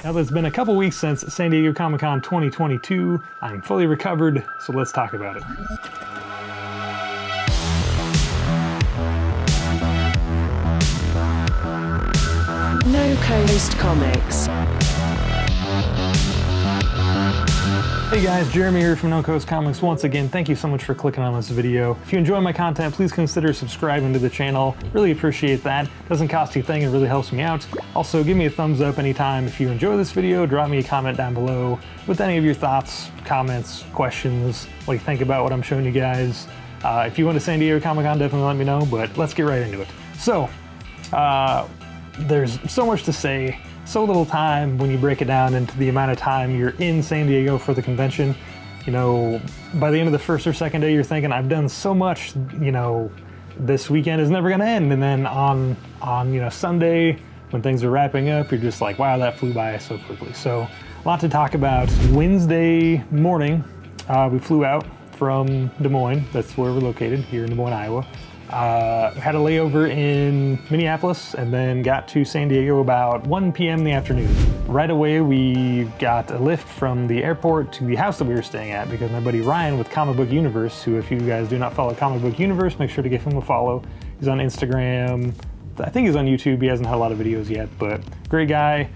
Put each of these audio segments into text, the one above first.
Now that it's been a couple weeks since San Diego Comic-Con 2022, I'm fully recovered, so let's talk about it. NoCoastComicBooks. Hey guys, Jeremy here from NoCoastComicBooks. Once again, thank you so much for clicking on this video. If you enjoy my content, please consider subscribing to the channel. Really appreciate that. Doesn't cost you a thing, it really helps me out. Also, give me a thumbs up anytime if you enjoy this video. Drop me a comment down below with any of your thoughts, comments, questions, what you think about what I'm showing you guys. If you went to San Diego Comic-Con, definitely let me know, but let's get right into it. So, there's so much to say. So little time when you break it down into the amount of time you're in San Diego for the convention. You know, by the end of the first or second day, you're thinking, I've done so much, you know, this weekend is never gonna end. And then on you know, Sunday, when things are wrapping up, you're just like, wow, that flew by so quickly. So a lot to talk about. Wednesday morning, we flew out from Des Moines. That's where we're located, here in Des Moines, Iowa. Had a layover in Minneapolis and then got to San Diego about 1 p.m. in the afternoon. Right away, we got a lift from the airport to the house that we were staying at because my buddy Ryan with Comic Book Universe, who if you guys do not follow Comic Book Universe, make sure to give him a follow. He's on Instagram. I think he's on YouTube. He hasn't had a lot of videos yet, but great guy.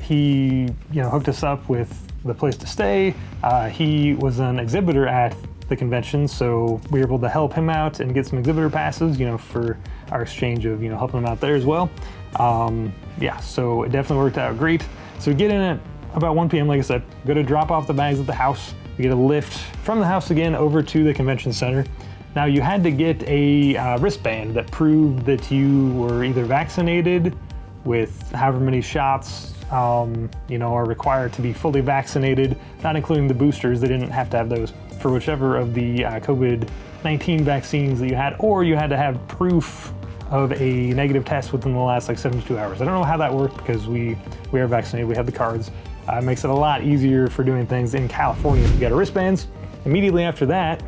He, you know, hooked us up with the place to stay. He was an exhibitor at the convention, so we were able to help him out and get some exhibitor passes, you know, for our exchange of, you know, helping him out there as well. Yeah, so it definitely worked out great. So we get in at about 1 p.m. like I said, go to drop off the bags at the house. We get a lift from the house again over to the convention center. Now you had to get a wristband that proved that you were either vaccinated with however many shots you know, are required to be fully vaccinated, not including the boosters. They didn't have to have those for whichever of the COVID-19 vaccines that you had, or you had to have proof of a negative test within the last like 72 hours. I don't know how that worked because we are vaccinated, we have the cards. It makes it a lot easier for doing things in California if you got a wristbands. Immediately after that,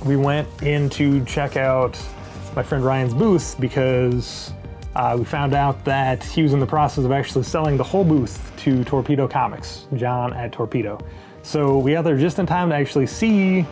we went in to check out my friend Ryan's booth because we found out that he was in the process of actually selling the whole booth to Torpedo Comics, John at Torpedo. So we got there just in time to actually see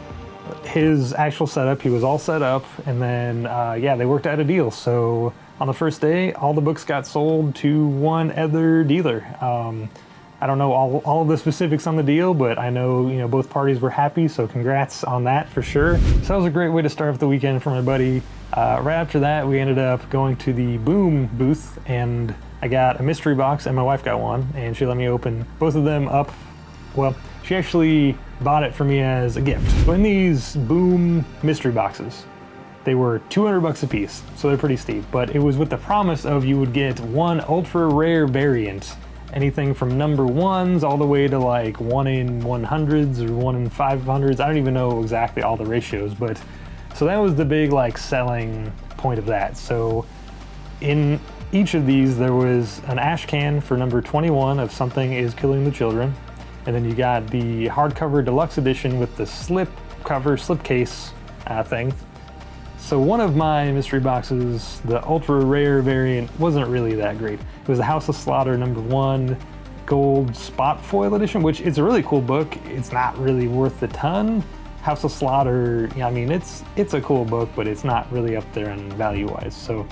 his actual setup. He was all set up, and then yeah, they worked out a deal. So on the first day, all the books got sold to one other dealer. I don't know all of the specifics on the deal, but I know, you know, both parties were happy, so congrats on that for sure. So that was a great way to start off the weekend for my buddy. Right after that, we ended up going to the Boom booth, and I got a mystery box, and my wife got one, and she let me open both of them up. Well, she actually bought it for me as a gift. So in these Boom mystery boxes, they were $200 a piece, so they're pretty steep, but it was with the promise of you would get one ultra rare variant, anything from number ones all the way to like 1 in 100s or 1 in 500s. I don't even know exactly all the ratios, but so that was the big like selling point of that. So in each of these, there was an ash can for number 21 of Something Is Killing the Children. And then you got the hardcover deluxe edition with the slipcase thing. So one of my mystery boxes, the ultra rare variant, wasn't really that great. It was the House of Slaughter number 1 gold spot foil edition, which it's a really cool book. It's not really worth a ton. House of Slaughter, yeah, I mean, it's a cool book, but it's not really up there in value-wise. So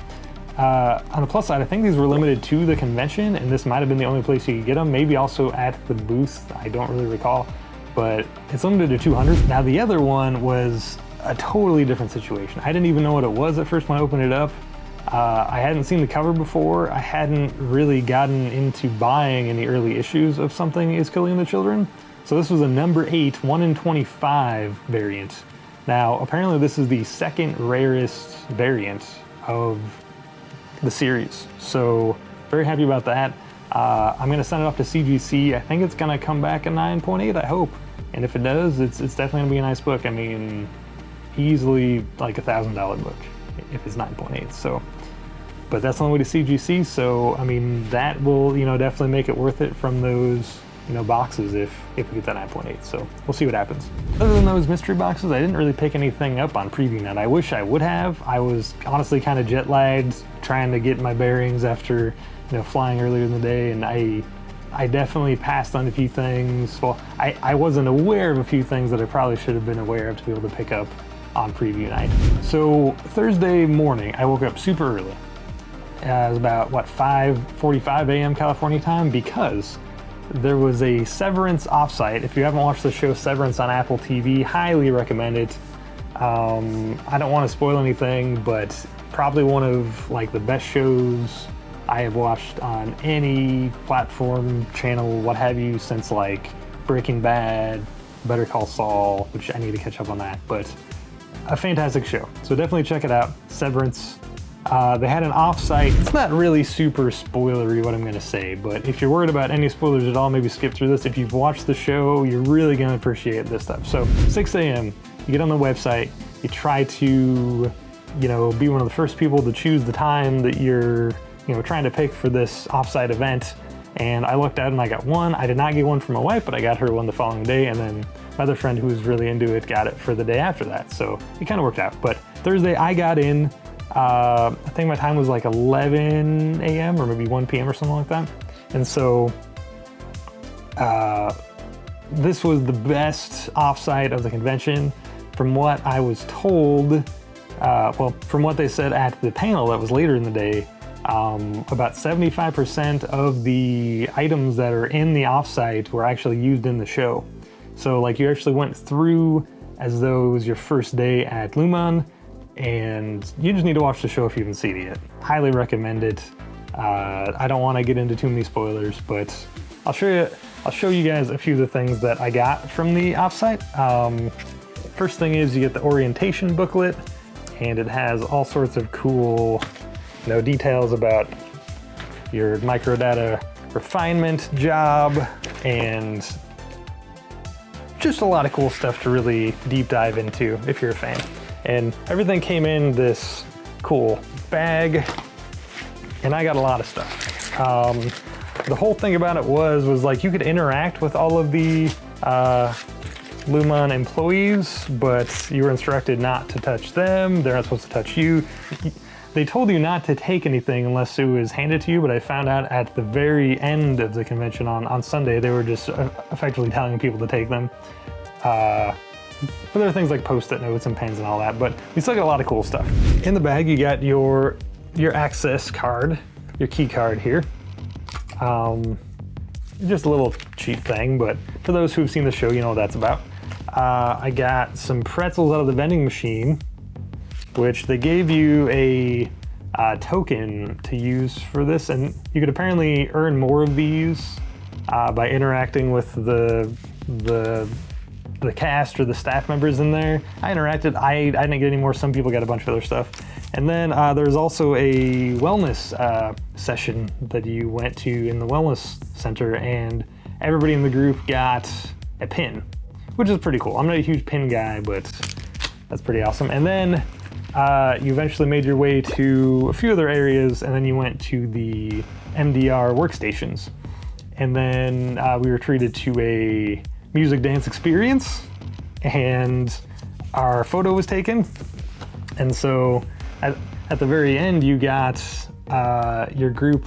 on the plus side, I think these were limited to the convention, and this might have been the only place you could get them. Maybe also at the booth, I don't really recall, but it's limited to 200. Now the other one was a totally different situation. I didn't even know what it was at first when I opened it up. I hadn't seen the cover before. I hadn't really gotten into buying any early issues of Something Is Killing the Children. So this was a number 8, 1 in 25 variant. Now, apparently this is the second rarest variant of the series. So very happy about that. I'm gonna send it off to CGC. I think it's gonna come back a 9.8, I hope. And if it does, it's definitely gonna be a nice book. I mean, easily like $1,000 book if it's 9.8. So, but that's the only way to CGC. So, I mean, that will, you know, definitely make it worth it from those, you know, boxes if we get that 9.8. So we'll see what happens. Other than those mystery boxes, I didn't really pick anything up on preview night. I wish I would have. I was honestly kind of jet lagged, trying to get my bearings after, you know, flying earlier in the day, and I I definitely passed on a few things. Well, I wasn't aware of a few things that I probably should have been aware of to be able to pick up on preview night. So Thursday morning, I woke up super early. It was about, 5:45 a.m. California time, because there was a Severance Offsite. If you haven't watched the show Severance on Apple TV, highly recommend it. I don't want to spoil anything, but probably one of like the best shows I have watched on any platform, channel, what have you, since like Breaking Bad, Better Call Saul, which I need to catch up on that, but a fantastic show. So definitely check it out, Severance. They had an offsite. It's not really super spoilery what I'm gonna say, but if you're worried about any spoilers at all, maybe skip through this. If you've watched the show, you're really gonna appreciate this stuff. So 6 a.m., you get on the website, you try to, be one of the first people to choose the time that you're, trying to pick for this offsite event. And I looked out and I got one. I did not get one for my wife, but I got her one the following day. And then my other friend who was really into it got it for the day after that. So it kind of worked out. But Thursday I got in, I think my time was like 11 a.m. or maybe 1 p.m. or something like that. And so this was the best offsite of the convention. From what I was told, from what they said at the panel that was later in the day, about 75% of the items that are in the offsite were actually used in the show. So like you actually went through as though it was your first day at Luman, and you just need to watch the show if you haven't seen it yet. Highly recommend it. I don't want to get into too many spoilers, but I'll show you guys a few of the things that I got from the offsite. First thing is you get the orientation booklet, and it has all sorts of cool details about your microdata refinement job, and just a lot of cool stuff to really deep dive into if you're a fan. And everything came in this cool bag, and I got a lot of stuff. The whole thing about it was like you could interact with all of the Luman employees, but you were instructed not to touch them. They're not supposed to touch you. They told you not to take anything unless it was handed to you, but I found out at the very end of the convention on Sunday, they were just effectively telling people to take them. But there are things like Post-it notes and pens and all that, but we still got a lot of cool stuff. In the bag, you got your access card, your key card here. Just a little cheap thing, but for those who've seen the show, you know what that's about. I got some pretzels out of the vending machine, which they gave you a token to use for this, and you could apparently earn more of these by interacting with the cast or the staff members in there. I interacted, I didn't get any more. Some people got a bunch of other stuff. And then there's also a wellness session that you went to in the wellness center, and everybody in the group got a pin, which is pretty cool. I'm not a huge pin guy, but that's pretty awesome. And then you eventually made your way to a few other areas, and then you went to the MDR workstations. And then we were treated to a music dance experience, and our photo was taken. And so at the very end, you got your group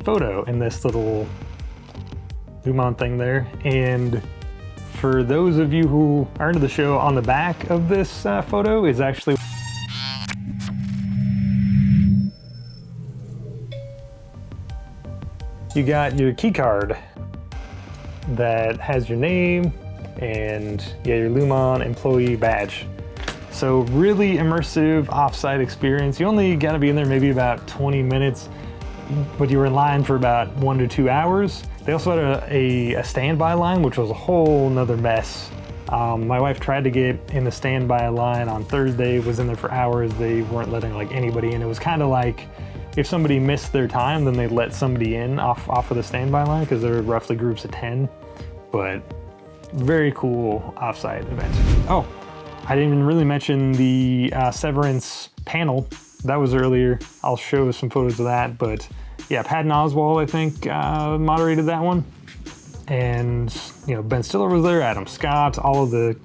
photo in this little Luman thing there. And for those of you who are into the show, on the back of this photo is actually you got your key card that has your name and your Luman employee badge. So really immersive offsite experience. You only got to be in there maybe about 20 minutes, but you were in line for about 1 to 2 hours. They also had a standby line, which was a whole nother mess. My wife tried to get in the standby line on Thursday, was in there for hours. They weren't letting like anybody in. It was kind of like if somebody missed their time, then they'd let somebody in off of the standby line, because there were roughly groups of 10. But very cool offsite event. Oh, I didn't even really mention the Severance panel. That was earlier. I'll show some photos of that, but yeah, Patton Oswalt, I think, moderated that one. And Ben Stiller was there, Adam Scott, all the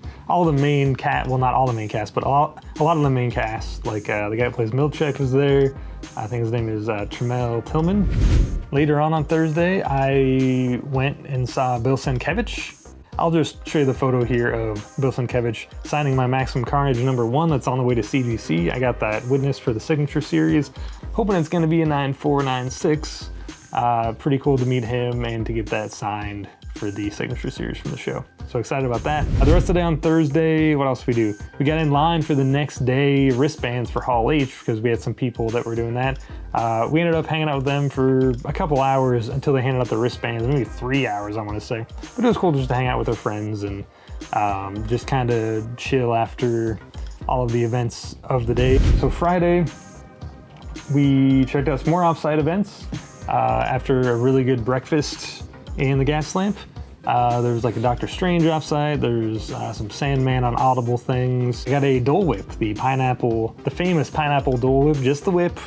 main cast, well, not all the main cast, but a lot of the main cast. Like the guy who plays Milchek was there, I think his name is Tremel Tillman. Later on Thursday, I went and saw Bill Sienkiewicz. I'll just show you the photo here of Bill Sienkiewicz signing my Maximum Carnage #1 that's on the way to CGC. I got that witnessed for the Signature Series. Hoping it's going to be a 9.496. Pretty cool to meet him and to get that signed for the Signature Series from the show. So excited about that. The rest of the day on Thursday, what else did we do? We got in line for the next day wristbands for Hall H because we had some people that were doing that. We ended up hanging out with them for a couple hours until they handed out the wristbands, maybe 3 hours I want to say. But it was cool just to hang out with our friends and just kind of chill after all of the events of the day. So Friday, we checked out some more Offsite events after a really good breakfast in the gas lamp. There's like a Doctor Strange offsite, there's some Sandman on Audible things. I got a Dole Whip, the famous pineapple Dole Whip, just the whip.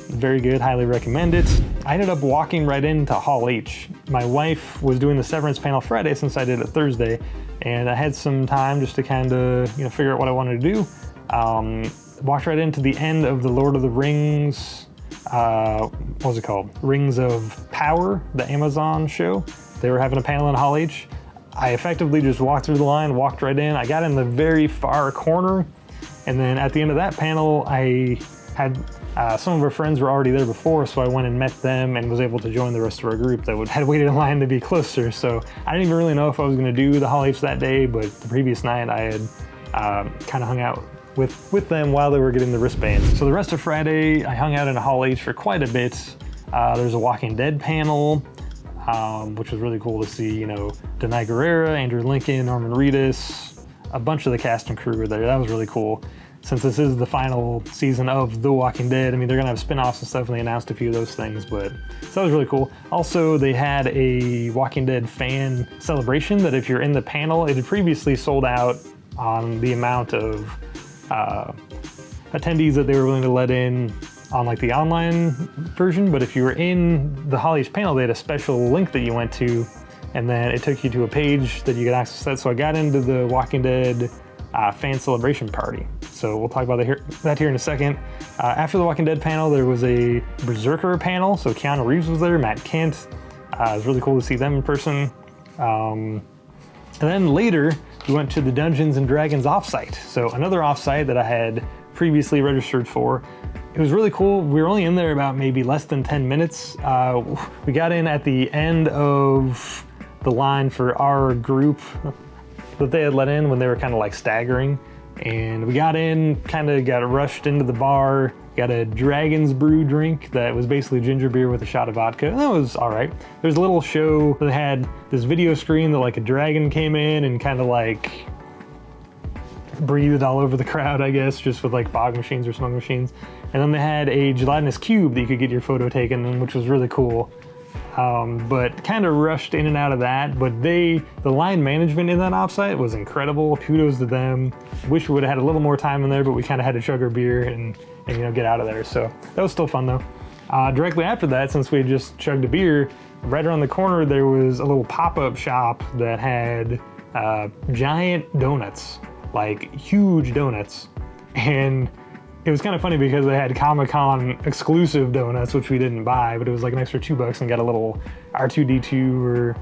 Very good, highly recommend it. I ended up walking right into Hall H. My wife was doing the Severance panel Friday since I did it Thursday, and I had some time just to kind of figure out what I wanted to do. Walked right into the end of the Lord of the Rings, what was it called? Rings of Power, the Amazon show. They were having a panel in Hall H. I effectively just walked through the line, walked right in. I got in the very far corner, and then at the end of that panel, I had some of our friends were already there before, so I went and met them and was able to join the rest of our group that had waited in line to be closer. So I didn't even really know if I was going to do the Hall H that day, but the previous night I had kind of hung out with them while they were getting the wristbands. So the rest of Friday, I hung out in Hall H for quite a bit. There's a Walking Dead panel, which was really cool to see, Denai Guerrera, Andrew Lincoln, Norman Reedus, a bunch of the cast and crew were there. That was really cool. Since this is the final season of The Walking Dead, I mean, they're gonna have spin-offs and stuff, and they announced a few of those things, but so that was really cool. Also, they had a Walking Dead fan celebration that if you're in the panel, it had previously sold out on the amount of attendees that they were willing to let in on like the online version, but if you were in the Hall H panel, they had a special link that you went to, and then it took you to a page that you could access that. So I got into the Walking Dead fan celebration party. So we'll talk about that here in a second. After the Walking Dead panel, there was a Berserker panel. So Keanu Reeves was there, Matt Kent. It was really cool to see them in person. And then later, we went to the Dungeons and Dragons offsite. So another offsite that I had previously registered for. It was really cool. We were only in there about maybe less than 10 minutes. We got in at the end of the line for our group that they had let in when they were kind of like staggering. And we got in, kind of got rushed into the bar, got a Dragon's Brew drink that was basically ginger beer with a shot of vodka. And that was all right. There's a little show that had this video screen that like a dragon came in and kind of like breathed all over the crowd, I guess, just with like fog machines or smoke machines. And then they had a gelatinous cube that you could get your photo taken in, which was really cool. But kind of rushed in and out of that. But the line management in that offsite was incredible. Kudos to them. Wish we would have had a little more time in there, but we kind of had to chug our beer and get out of there. So that was still fun though. Directly after that, since we had just chugged a beer, right around the corner there was a little pop-up shop that had giant donuts, like huge donuts. And it was kind of funny because they had Comic-Con exclusive donuts, which we didn't buy, but it was like an extra $2 and got a little R2-D2 or,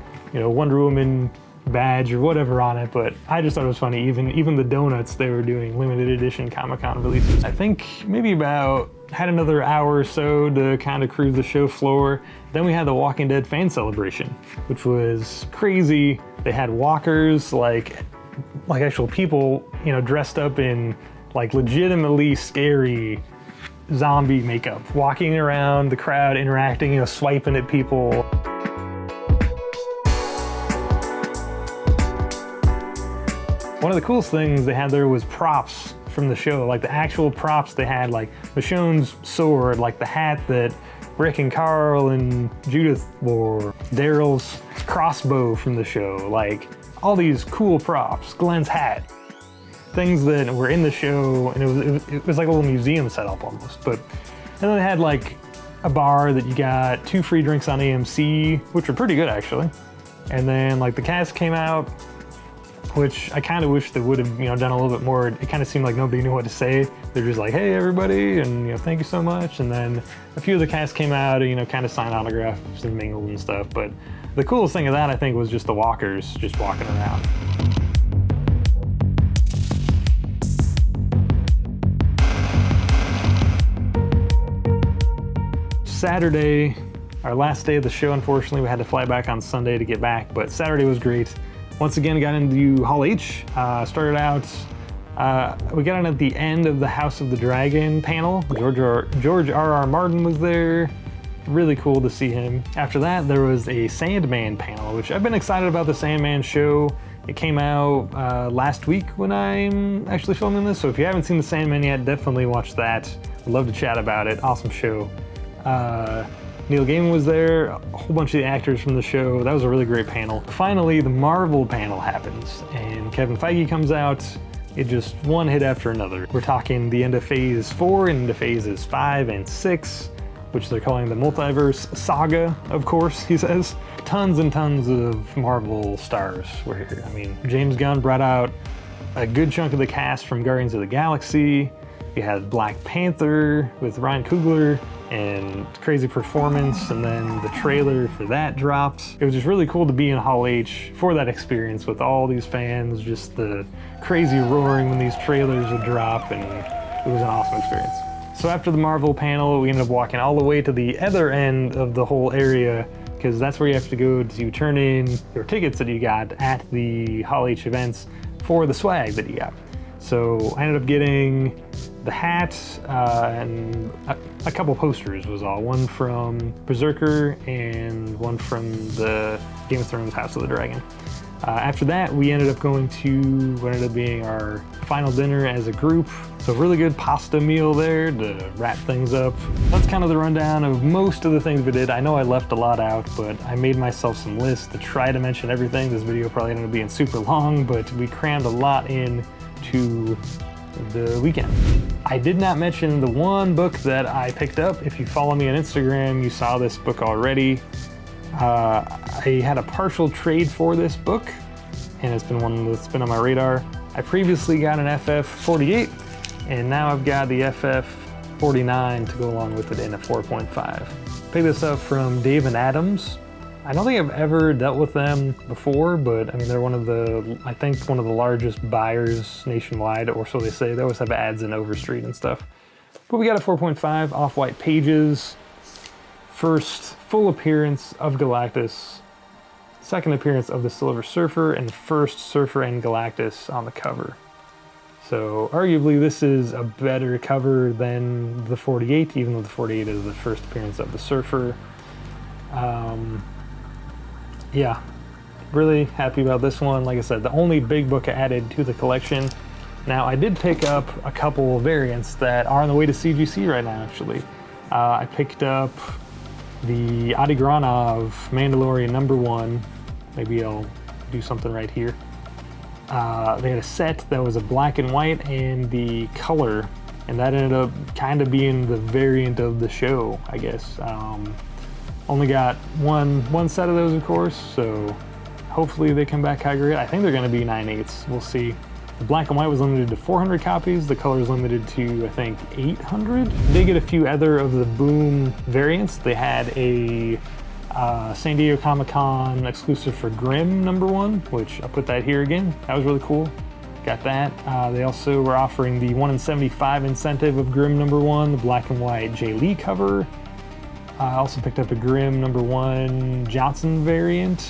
Wonder Woman badge or whatever on it. But I just thought it was funny. Even the donuts, they were doing limited edition Comic-Con releases. I think maybe had another hour or so to kind of cruise the show floor. Then we had the Walking Dead fan celebration, which was crazy. They had walkers, like actual people, dressed up in like legitimately scary zombie makeup, walking around the crowd, interacting, swiping at people. One of the coolest things they had there was props from the show, like the actual props they had, like Michonne's sword, like the hat that Rick and Carl and Judith wore, Daryl's crossbow from the show, like all these cool props, Glenn's hat. Things that were in the show, and it was like a little museum setup almost. And then they had like a bar that you got 2 free drinks on AMC, which were pretty good actually. And then like the cast came out, which I kind of wish they would have, done a little bit more. It kind of seemed like nobody knew what to say. They're just like, hey, everybody, and, thank you so much. And then a few of the cast came out and, kind of signed autographs and mingled and stuff. But the coolest thing of that, I think, was just the walkers just walking around. Saturday, our last day of the show, unfortunately, we had to fly back on Sunday to get back, but Saturday was great. Once again, got into Hall H, started out, we got in at the end of the House of the Dragon panel. George R.R. Martin was there. Really cool to see him. After that, there was a Sandman panel, which I've been excited about the Sandman show. It came out last week when I'm actually filming this, so if you haven't seen the Sandman yet, definitely watch that. I'd love to chat about it. Awesome show. Neil Gaiman was there, a whole bunch of the actors from the show. That was a really great panel. Finally, the Marvel panel happens, and Kevin Feige comes out. It just one hit after another. We're talking the end of Phase 4 and into Phases 5 and 6, which they're calling the Multiverse Saga, of course, he says. Tons and tons of Marvel stars were here. I mean, James Gunn brought out a good chunk of the cast from Guardians of the Galaxy. You had Black Panther with Ryan Coogler and crazy performance, and then the trailer for that dropped. It was just really cool to be in Hall H for that experience with all these fans, just the crazy roaring when these trailers would drop, and it was an awesome experience. So after the Marvel panel, we ended up walking all the way to the other end of the whole area, because that's where you have to go to turn in your tickets that you got at the Hall H events for the swag that you got. So I ended up getting the hat and a couple posters was all. One from Berserker and one from the Game of Thrones House of the Dragon. After that, we ended up going to what ended up being our final dinner as a group. So really good pasta meal there to wrap things up. That's kind of the rundown of most of the things we did. I know I left a lot out, but I made myself some lists to try to mention everything. This video probably ended up being super long, but we crammed a lot in to the weekend. I did not mention the one book that I picked up. If you follow me on Instagram, you saw this book already. I had a partial trade for this book, and it's been one that's been on my radar. I previously got an FF48, and now I've got the FF49 to go along with it in a 4.5. Picked this up from Dave and Adams. I don't think I've ever dealt with them before, but I mean, they're I think one of the largest buyers nationwide, or so they say. They always have ads in Overstreet and stuff. But we got a 4.5 off-white pages. First full appearance of Galactus, second appearance of the Silver Surfer, and the first Surfer and Galactus on the cover. So arguably this is a better cover than the 48, even though the 48 is the first appearance of the Surfer. Yeah, really happy about this one. Like I said, the only big book added to the collection. Now, I did pick up a couple variants that are on the way to CGC right now, actually. I picked up the Adi Granov Mandalorian #1. Maybe I'll do something right here. They had a set that was a black and white and the color, and that ended up kind of being the variant of the show, I guess. Only got one set of those, of course, so hopefully they come back high grade. I think they're going to be 9/8. We'll see. The black and white was limited to 400 copies. The color is limited to, I think, 800. They get a few other of the Boom variants. They had a San Diego Comic-Con exclusive for Grimm #1, which I'll put that here again. That was really cool. Got that. They also were offering the 1 in 75 incentive of Grimm #1, the black and white Jay Lee cover. I also picked up a Grimm #1 Johnson variant.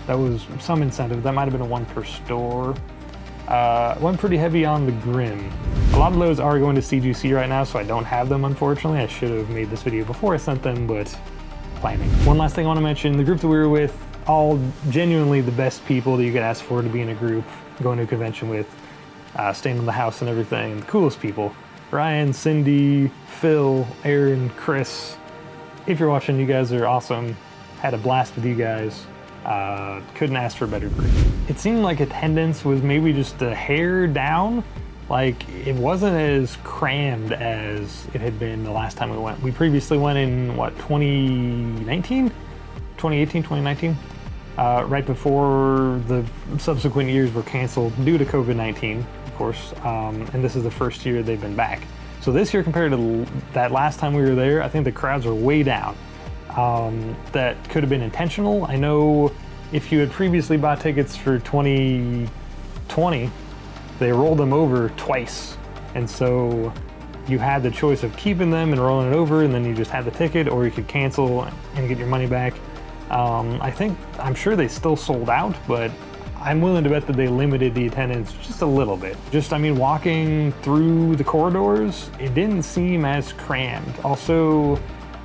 That was some incentive. That might have been a 1 per store. Went pretty heavy on the Grimm. A lot of those are going to CGC right now, so I don't have them, unfortunately. I should have made this video before I sent them, but planning. One last thing I want to mention, the group that we were with, all genuinely the best people that you could ask for to be in a group, going to a convention with, staying in the house and everything. The coolest people. Ryan, Cindy, Phil, Aaron, Chris. If you're watching, you guys are awesome. Had a blast with you guys. Couldn't ask for a better group. It seemed like attendance was maybe just a hair down. Like, it wasn't as crammed as it had been the last time we went. We previously went in, what, 2019? 2018, 2019? right before the subsequent years were canceled due to COVID-19, of course, and this is the first year they've been back. So this year compared to that last time we were there, I think the crowds are way down. That could have been intentional. I know if you had previously bought tickets for 2020, they rolled them over twice. And so you had the choice of keeping them and rolling it over, and then you just had the ticket, or you could cancel and get your money back. I'm sure they still sold out, but I'm willing to bet that they limited the attendance just a little bit. I mean, walking through the corridors, it didn't seem as crammed. Also,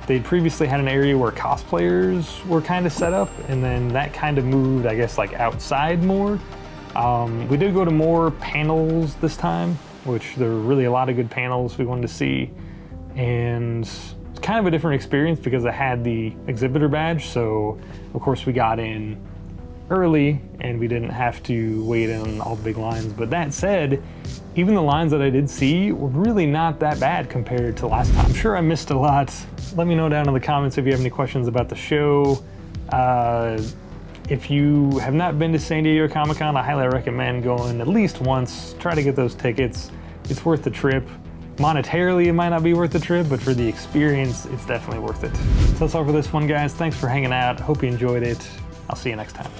they'd previously had an area where cosplayers were kind of set up, and then that kind of moved, I guess, like outside more. We did go to more panels this time, which there were really a lot of good panels we wanted to see. And it's kind of a different experience because I had the exhibitor badge. So of course we got in early and we didn't have to wait in all the big lines. But that said, even the lines that I did see were really not that bad compared to last time. I'm sure I missed a lot. Let me know down in the comments if you have any questions about the show. If you have not been to San Diego Comic-Con, I highly recommend going at least once. Try to get those tickets. It's worth the trip. Monetarily, it might not be worth the trip, but for the experience, it's definitely worth it. So that's all for this one, guys. Thanks for hanging out. Hope you enjoyed it. I'll see you next time.